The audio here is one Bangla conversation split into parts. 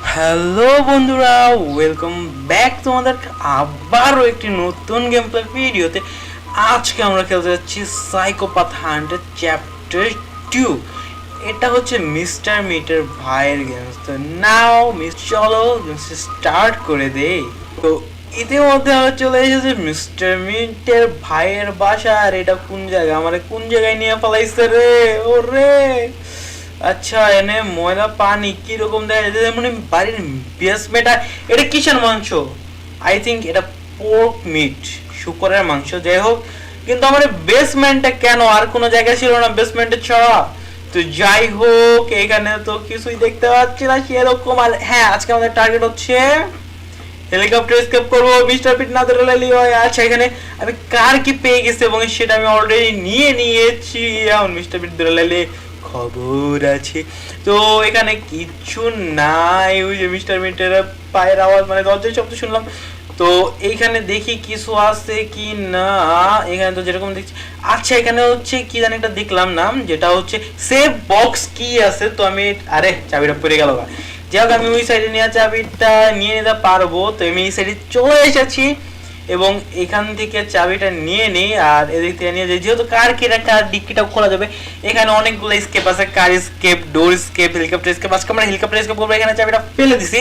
হ্যালো বন্ধুরা, ওয়েলকাম ব্যাক তোমাদের আবারও একটি নতুন গেম প্লে ভিডিওতে। আজকে আমরা খেলতে যাচ্ছি সাইকোপ্যাথ হান্টার চ্যাপ্টার 2। এটা হচ্ছে মিস্টার মিটের ভাইয়ের গেম। তো নাও চলো স্টার্ট করে দেই। তো ইতিমধ্যে আমরা চলে এসেছি মিস্টার মিটের ভাইয়ের বাসা। আর এটা কোন জায়গা, আমার কোন জায়গায় নিয়ে ফেলাইছে রে, ও রে। আচ্ছা, এনে ময়লা পানি কিরকম দেখা যাচ্ছে, মানে বাড়ির বেসমেন্ট। আর এটা কিসের মাংস? আই থিঙ্ক এটা পোর্ক মিট, শুকরের মাংস। যাই হোক, কিন্তু আমার বেসমেন্টে কেন? আর কোনো জায়গা ছিল না বেসমেন্টে ছাড়া। তো যাই হোক, এখানে তো কিছুই দেখতে পাচ্ছি না সেরকম। আর হ্যাঁ, আজকে আমাদের টার্গেট হচ্ছে হেলিকপ্টার এসকেপ করবো, মিস্টার পিট না ধরে লেলি হয়। আচ্ছা, এখানে আমি কার কি পেয়ে গেছি এবং সেটা আমি অলরেডি নিয়ে নিয়েছি। এখন মিস্টার পিট ধরে লেলি খবর আছে। তো এখানে কিচ্ছু নাই, ওই যে মিস্টার মিটের পায়ের আওয়াজ, মানে দরজার শব্দ শুনলাম। তো এইখানে দেখি কিছু আছে কি না। এখানে তো যেরকম দেখছি, আচ্ছা এখানে হচ্ছে কি জানি একটা দেখলাম নাম, যেটা হচ্ছে সেভ বক্স কি আছে। তো আমি আরে চাবিটা পড়ে গেল। যাই হোক, আমি ওই সাইডে নিয়ে চাবিটা নিয়ে নিতে পারবো। তো আমি এই সাইডে চলে এসেছি এবং এখান থেকে চাবিটা নিয়ে নিই। আর এদিক থেকে নিয়ে যাই, যেহেতু কার কিনা কার ডিক্কিটা খোলা যাবে। এখানে অনেকগুলো স্কেপ আছে, car escape, door escape, helicopter escape. আজকে আমরা হেলিকপ্টার স্কেপ করবো। এখানে চাবিটা ফেলে দিছি,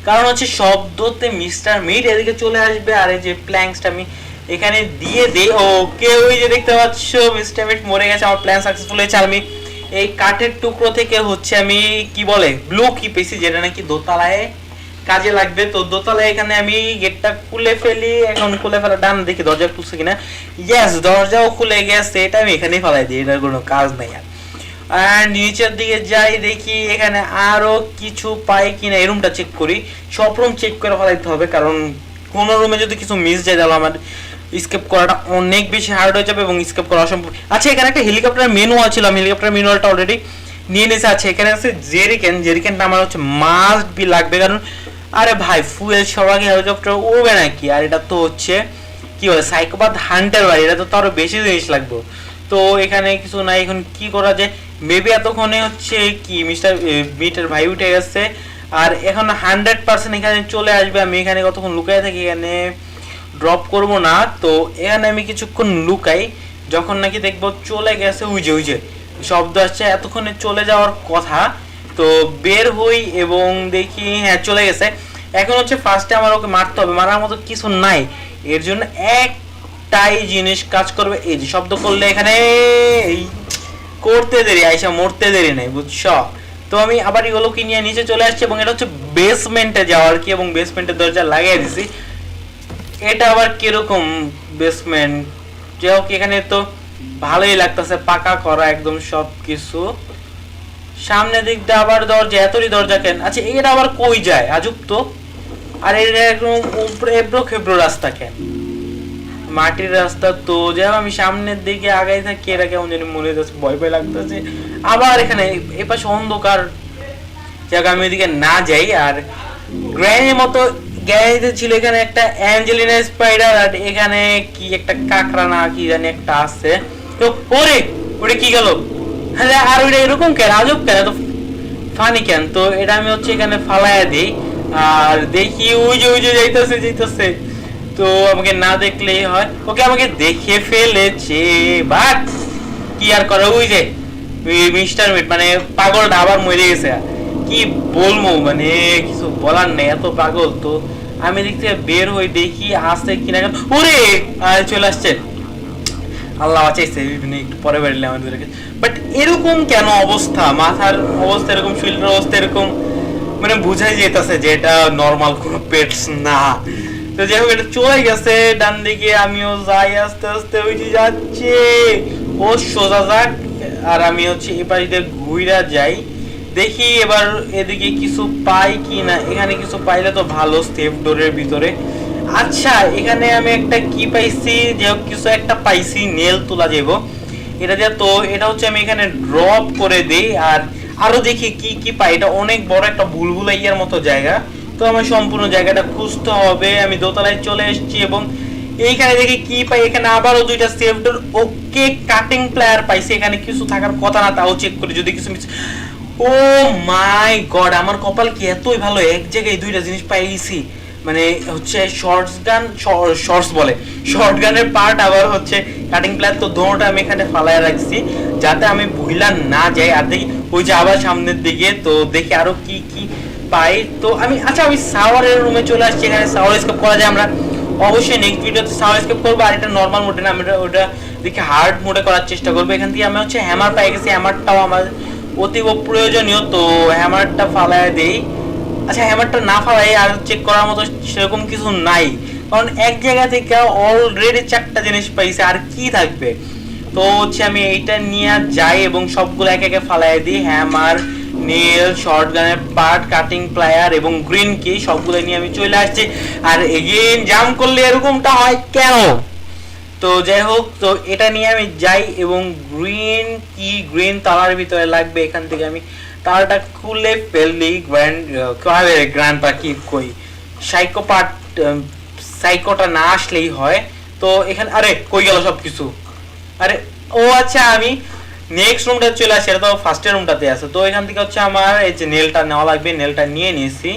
কারণ হচ্ছে শব্দতে মিস্টার মিট এদিকে চলে আসবে। আর এই যে প্ল্যাঙ্কসটা আমি এখানে দিয়ে দেই। ওকে, ওই যে দেখতে পাচ্ছ মিস্টার মিট মরে গেছে, আমার প্ল্যান সাকসেসফুল হয়েছে। আর আমি এই কাঠের টুকরো থেকে হচ্ছে আমি কি বলে ব্লু কি পেয়েছি, যেটা নাকি দোতলায় কাজে লাগবে। তো দোতলায় এখানে আমি গেটটা খুলে ফেলি। এখন খুলে ফেলা ডান, দেখি দরজা খুলছে কিনা। ইয়েস, দরজাও খুলে গেছে। এটা আমি এখানেই ফেলাই দিই, এটার কোনো কাজ নাই। আর নিচের দিকে যাই, দেখি এখানে আরো কিছু পাই কিনা। এই রুমটা চেক করি, সব রুম চেক করে ফেলাইতে হবে, কারণ কোনো রুমে যদি কিছু মিস যায় তাহলে আমার স্কেপ করাটা অনেক বেশি হার্ড হয়ে যাবে এবং স্কেপ করা অসম্ভব। আচ্ছা, এখানে একটা হেলিকপ্টার ম্যানুয়াল ছিল, আমি হেলিকপ্টার ম্যানুয়ালটা অলরেডি নিয়ে নিয়েছি। আছে এখানে আছে জেরিকেন, জেরিকেনটা আমার হচ্ছে মাস্ট বি লাগবে, কারণ আরে ভাই ফুয়েল সবাইকে হেলিকপ্টার উড়বে নাকি। আর এটা তো হচ্ছে কি বলে সাইকোপ্যাথ হান্টার বাড়ি, এটা তো আরো বেশি জিনিস লাগবে। তো এখানে কিছু নাই, এখন কি করা যায়? মেবি এতক্ষণে হচ্ছে কি মিস্টার মিটের ভাই উঠে গেছে। আর এখন 100% এখানে চলে আসবে। আমি এখানে কতক্ষণ লুকায় থাকি, এখানে ড্রপ করব না। তো এখানে আমি কিছুক্ষণ লুকাই, যখন নাকি দেখবো চলে গেছে, ওই যে শব্দ আসছে, এতক্ষণে চলে যাওয়ার কথা। তো বের হই এবং দেখি হ্যাঁ চলে গেছে। এখন হচ্ছে ফার্স্টে আমার ওকে মারতে হবে, মারার মতো কিছু নাই। এর জন্য একটাই জিনিস কাজ করবে, এই যে শব্দ করলে এখানে করতে দেরি, আইসা মরতে দেরি নাই, বুঝছো? তো আমি আবার এগুলো কি নিয়ে নিচে চলে আসছি এবং এটা হচ্ছে বেসমেন্টে যাওয়ার কি, এবং বেসমেন্টের দরজা লাগিয়ে দিছি। এটা আবার কিরকম বেসমেন্ট? যাই হোক, এখানে তো ভালোই লাগতেছে, পাকা করা একদম সব কিছু। সামনের দিক দিয়ে আবার দরজা, এতই দরজা কেন? আচ্ছা, এটা আবার কই যায় আজব তো। আর এটা একদম উপরে এবড়ো খেবড়ো রাস্তা কেন, মাটির রাস্তা। তো যাই আমি সামনের দিকে আগাই থাকি, এরা কেমন জানি মনে যাচ্ছে, ভয় ভয় লাগতেছে। আবার এখানে এপাশে অন্ধকার জায়গা, আমি ওইদিকে না যাই। আর গ্র্যানির মতো গ্যারেজে ছিল এখানে একটা অ্যাঞ্জেলিনা স্পাইডার, আর এখানে কি একটা কাকড়া না কি জানি একটা আছে। তো ওরে ওরে কি গেল? হ্যাঁ, আর ওইটা এরকম কেন, আজব কেন, তো ফানি কেন? তো এটা আমি হচ্ছে এখানে ফালাইয়া দিই। আর দেখি ওই যে যাইতেছে। তো আমাকে না দেখলেই হয়। ওকে, আমাকে দেখে ফেলেছে, বাট কি আর করে, ওই যে মিস্টার মিট মানে পাগলটা আবার মরে গেছে। কি বলবো, মানে কিছু বলার নেই, এত পাগল। তো আমি দিক থেকে বের হই, দেখি আসছে কিনা। ওরে চলে আসছে, আল্লাহ বাঁচাইছে, একটু পরে বেরোলে আমাদেরকে। বাট এরকম কেন অবস্থা, মাথার অবস্থা এরকম, শরীরের অবস্থা এরকম, মানে বুঝাই যেতেছে যে এটা নর্মাল কোনো পেটস না। তো যাই হোক, এটা চলে গেছে ডান দিকে, আমিও যাই আস্তে আস্তে, ওই যে যাচ্ছে ও সোজা যাক। আর আমি হচ্ছে এই পাশ দিয়ে ঘুরা যাই, দেখি এবার এদিকে কিছু পাই কি না। এখানে কিছু পাইলে তো ভালো, সেফ ডোরের ভিতরে। আচ্ছা, এখানে আমি একটা কি পাইছি, যে কিছু একটা পাইছি, নেল তোলা যাবো এটা দিয়ে। তো এটা হচ্ছে আমি এখানে ড্রপ করে দিই। আর আরো দেখি কি কি পাই। এটা অনেক বড় একটা ভুলভুলাইয়ার মতো জায়গা, তো আমার সম্পূর্ণ জায়গাটা খুঁজতে হবে। আমি দোতলায় চলে এসেছি এবং এইখানে দেখি কি পাই। এখানে আবারও দুইটা সেফ ডোর, ওকে কাটিং প্লেয়ার পাইছি। এখানে কিছু থাকার কথা না, তাও চেক করি যদি কিছু ও মাই গড, আমার কপাল কি এতই ভালো, এক জায়গায় দুইটা জিনিস পাই গেছি। মানে হচ্ছে শর্ট গানের পার্ট, আবার হচ্ছে কাটিং প্ল্যান, তো দোনোটা আমি এখানে ফালায় রাখছি যাতে আমি ভুলা না যাই। আর দেখি ওই যে আবার সামনের দিকে, তো দেখি আরো কি কি পাই। তো আমি সাওয়ারের রুমে চলে আসছি, এখানে সাওয়ার স্কেপ করা যায়। আমরা অবশ্যই নেক্সট ভিডিওতে সাওয়ার স্কেপ করবো, আর এটা নর্মাল মোডে না, আমরা ওটা দেখি হার্ড মোডে করার চেষ্টা করবো। এখান থেকে আমি হচ্ছে হ্যামার পাই গেছি, হ্যামারটাও আমার অতীব প্রয়োজনীয়, তো হ্যামারটা ফালায় দেই। আচ্ছা, হ্যামারটা না ফালাই আর চেক করার মতো সেরকম কিছু নাই, কারণ এক জায়গা থেকে অলরেডি 4টা জিনিস পাইছে, আর কি থাকবে। তো হচ্ছে আমি এইটা নিয়ে যাই এবং সবগুলো এক একে ফালাই দিই। হ্যামার, নেল, শর্ট গানের পার্ট, কাটিং প্লায়ার এবং গ্রিন কি সবগুলো নিয়ে আমি চলে আসছি। আর এগেইন জাম করলে এরকমটা হয় কেন? তো যাই হোক, তো এটা নিয়ে আমি যাই এবং গ্রিন তালার ভিতরে লাগবে। এখান থেকে আমি তালাটা খুলে ফেললি, গ্র্যান্ড পাখি কই সাইকোটা না আসলেই হয়। তো এখানে আরে কই গেল সবকিছু? আরে ও আচ্ছা, আমি নেক্সট রুমটা চলে আসি, এটা তো ফার্স্টের রুমটাতে আছে। তো এখান থেকে হচ্ছে আমার এই যে নেলটা নেওয়া লাগবে, নেলটা নিয়ে নিয়েছি।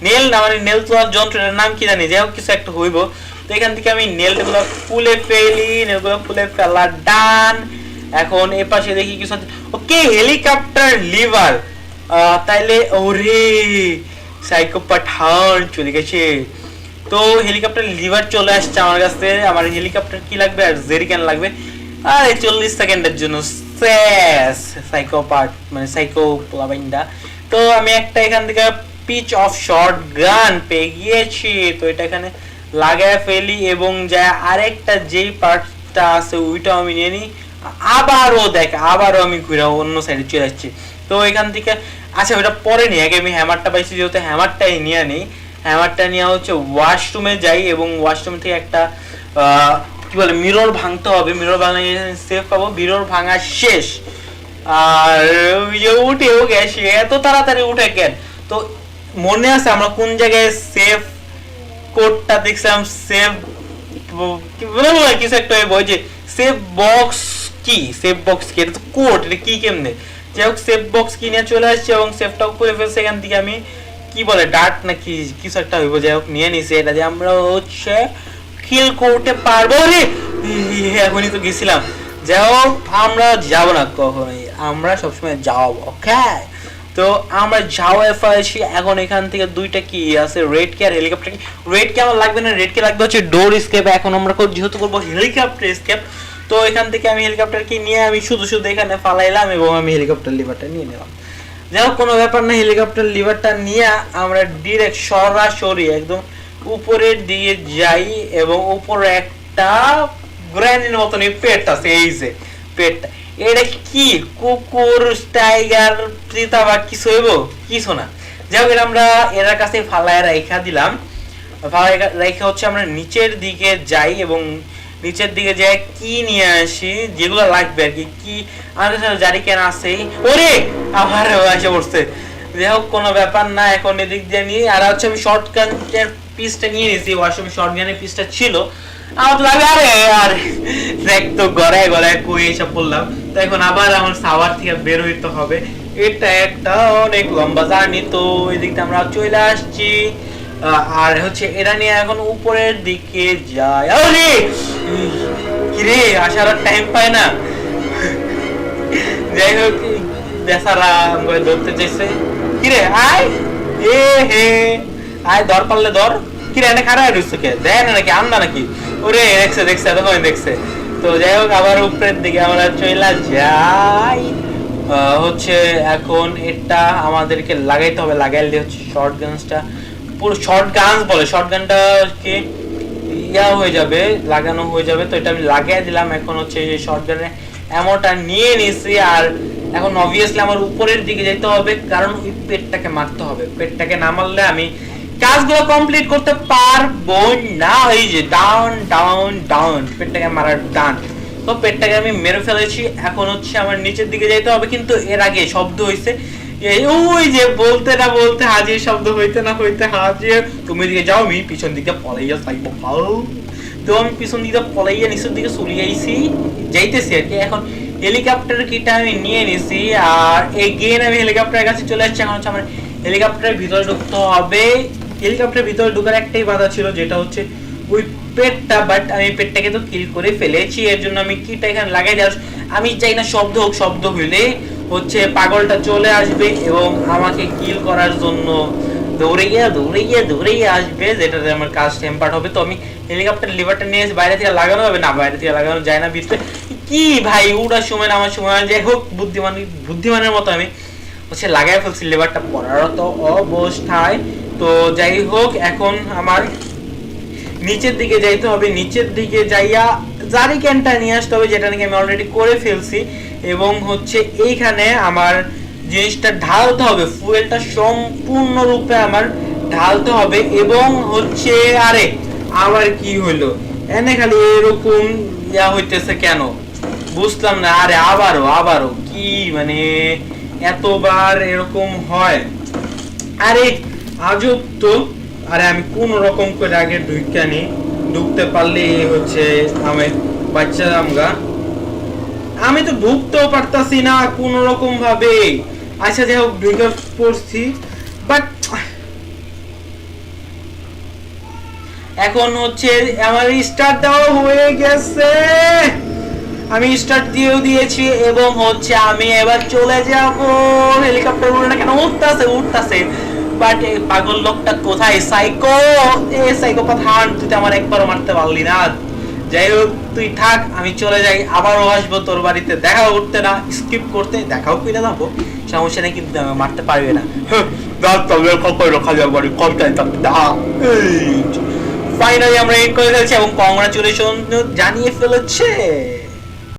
নেল না মানে নেল তোলার যন্ত্রটার নাম কি জানি, যাই হোক কিছু একটা হইব। তো এখান থেকে আমি নেলগুলো খুলে ফেলি, নেলগুলো খুলে ফেলা ডান। এখন এ পাশে দেখি কিছু, ওকে হেলিকপ্টার লিভার, তাইলে ওরে সাইকোপাঠান চলে গেছে। তো হেলিকপ্টার লিভার চলে আসছে আমার কাছে। আমার হেলিকপ্টার কি লাগবে আর জেরিক্যান লাগবে, আর 40 সেকেন্ডের জন্য শেষ সাইকোপাট মানে সাইকো প্লাবাইন্ডা। তো আমি একটা এখান থেকে পিচ অফ শর্ট গান পেয়ে গিয়েছি, তো এটা এখানে লাগায় ফেলি এবং যা আরেকটা যেই পার্টটা আছে ওইটাও আমি নিয়ে নিই। আবারও আমি ঘুরে অন্য সাইডে চলে যাচ্ছি। তো এখান থেকে আচ্ছা ওটা পরে নিই, আগে আমি হ্যামারটা পাইছি, যেহেতু হ্যামারটাই নিয়ে নিই। হ্যামারটা নিয়ে হচ্ছে ওয়াশরুমে যাই এবং ওয়াশরুম থেকে একটা কি বলে মিরর ভাঙতে হবে। মিরর ভাঙলে সেফ পাবো। মিরর ভাঙা শেষ, আর উঠেও গেছে। এত তাড়াতাড়ি উঠে কেন? তো মনে আছে আমরা কোন জায়গায় সেফ কোডটা দেখছিলাম? সেফ কিছু একটা বই যে সেফ বক্স কি, সেফ বক্স কি, এটা তো কোড, এটা কি কেমনে? যাই হোক, সেফ বক্স কি নিয়ে চলে আসছে এবং সেফটাও করে ফেলছে। এখান থেকে আমি কি বলে ডার্ট না কি কিছু একটা হইব, যাই হোক নিয়ে নিছি। এটা দিয়ে আমরা হচ্ছে কিল করতে পারবো। রে এখনই তো গেছিলাম। যাই হোক, আমরা যাব না কখনোই, আমরা সবসময় যাও। ওকে, তো আমরা যাওয়া ফেলেছি। এখন এখান থেকে দুইটা কি আছে, রেড কে আর হেলিকপ্টার। রেড কে আমার লাগবে না, রেড কে লাগবে হচ্ছে ডোর স্কেপ। এখন আমরা যেহেতু করবো হেলিকপ্টার স্কেপ, তো এখান থেকে আমি হেলিকপ্টার কি নিয়ে আমি শুধু এখানে ফালাইলাম এবং আমি হেলিকপ্টার লিভারটা নিয়ে নিলাম। যাই হোক, কোনো ব্যাপার না। হেলিকপ্টার লিভারটা নিয়ে আমরা ডিরেক্ট সরাসরি একদম উপরের দিকে যাই এবং উপরে একটা গ্র্যান্ডের মতন পেট আছে। এই যে পেটটা, এটা কি কুকুর, টাইগার, চিতা বা কিছু হইব? কিছু না। যাই হোক, আমরা এর কাছে ফালায় রাইখা দিলাম। ফালায় রাইখা হচ্ছে আমরা নিচের দিকে যাই এবং নিচের দিকে যাই কি নিয়ে আসি যেগুলো লাগবে আর কি। কি আমাদের সাথে জারি কেন আছে? ওরে আবার এসে পড়ছে। যাই হোক, কোনো ব্যাপার না। এখন এদিক দিয়ে নিয়ে আর হচ্ছে আমি শর্ট গানের পিসটা নিয়ে নিয়েছি। ওয়াশরুমে শর্ট গানের পিসটা ছিল। আমার তো লাগে আরে আর দেখ তো গড়ায় কই এসে পড়লাম। তো এখন আবার আমার সাওয়ার থেকে বের হইতে হবে। এটা একটা অনেক লম্বা জার্নি। তো এই দিকটা আমরা চলে আসছি আর হচ্ছে এটা নিয়ে এখন উপরের দিকে যাই। আরে কিরে, আসার টাইম পায় না। যাই হোক, বেচারা আমাকে ধরতে চাইছে। কিরে আয়, এ হে আয়, ধর পারলে ধর। কিরে এনে খারাপ রয়েছে কে? দেয় না নাকি, আন্দা নাকি? ওরে দেখছে তখন দেখছে। তো যাই হোক, আবার উপরের দিকে আমরা চলে যাই। হচ্ছে এখন এটা আমাদেরকে লাগাইতে হবে। লাগাইলে হচ্ছে শর্ট গানটা, পুরো শর্ট গান বলে, শর্ট গানটা কি ইয়া হয়ে যাবে, লাগানো হয়ে যাবে। তো এটা আমি লাগিয়ে দিলাম। এখন হচ্ছে এই শর্ট গানের অ্যামোটা নিয়ে নিছি। আর এখন অবভিয়াসলি আমার উপরের দিকে যেতে হবে, কারণ ওই পেটটাকে মারতে হবে। পেটটাকে না মারলে আমি কাজগুলো কমপ্লিট করতে পারবো না। এই যে ডাউন ডাউন ডাউন, পেটটাকে মারার ডান। তো পেটটাকে আমি মেরে ফেলেছি। এখন হচ্ছে আমার নিচের দিকে যেতে হবে, কিন্তু এর আগে শব্দ হয়েছে ওই যে বলতে না বলতে হাজির, শব্দ হইতে না হইতে হাজির। তুমি দিকে যাও, আমি পিছন দিকে পলাইয়া যাইব। তো আমি পিছন দিকে পলাইয়া নিচের দিকে চলে যাইতেছি আর কি। এখন হেলিকপ্টার কিটা আমি নিয়ে নিছি, আর এগেইন আমি হেলিকপ্টারের কাছে চলে আসছি। এখন হচ্ছে আমার হেলিকপ্টারের ভিতরে ঢুকতে হবে। হেলিকপ্টারের ভিতরে ঢোকার একটাই বাধা ছিল, যেটা হচ্ছে ওই পেটটা, বাট আমি পেটটাকে তো কিল করে ফেলেছি। এর জন্য আমি কিটা এখানে লাগাই দেওয়া, আমি চাই না শব্দ হোক, শব্দ হইলে হচ্ছে পাগলটা চলে আসবে এবং আমাকে কিল করার জন্য দৌড়ে গিয়ে আসবে, যেটাতে আমার কাজ টেম্পার্ড হবে। তো আমি হেলিকপ্টার লিভারটা নিয়ে বাইরে থেকে লাগানো হবে না, বাইরে থেকে লাগানো যায় না ভিতরে। কি ভাই ওটার সময় না আমার সময়, যাই হোক বুদ্ধিমানের মতো আমি হচ্ছে লাগাই ফেলছি লিভারটা পড়ারত অবস্থায়। তো যাই হোক, এখন আমার নিচের দিকে যাইতে হবে, নিচের দিকে যাইয়া জারি ক্যানটা নিয়ে আসতে হবে, যেটা নাকি আমি অলরেডি করে ফেলছি। এবং হচ্ছে এইখানে আমার জিনিসটা ঢালতে হবে, ফুয়েলটা সম্পূর্ণরূপে আমার ঢালতে হবে। এবং হচ্ছে আরে আবার কি হইলো, এনে খালি এরকম ইয়া হইতেছে কেন বুঝলাম না। আরে আবারও কি মানে এতবার এরকম হয়, আরে আজব তো। আরে আমি কোন রকম করে আগে ঢুকতে পারলে হচ্ছে আমি বাচ্চা আমগা, আমি তো ঢুকতেও পারতাছি না কোন রকম ভাবে। আচ্ছা যাই হোক ঢুকে পড়ছি, বাট এখন হচ্ছে আমার স্টার্ট দেওয়া হয়ে গেছে, আমি স্টার্ট দিয়েও দিয়েছি। এবং হচ্ছে আমি এবার চলে যাব। হেলিকপ্টার উড়ে কেন উঠতাছে, বাট এই পাগল লোকটা কোথায়? সাইকোপাথ হান্ট, তুই তো আমার একবারও মারতে পারলি না। যাই হোক তুই থাক, আমি চলে যাই, আবারও আসবো তোর বাড়িতে, দেখা উঠতে না স্কিপ করতে, দেখাও কিনা যাবো সমস্যা নেই, কিন্তু মারতে পারবে না। ফাইনালি আমরা এন্ড করে ফেলছি এবং কংগ্রাচুলেশন জানিয়ে ফেলেছে।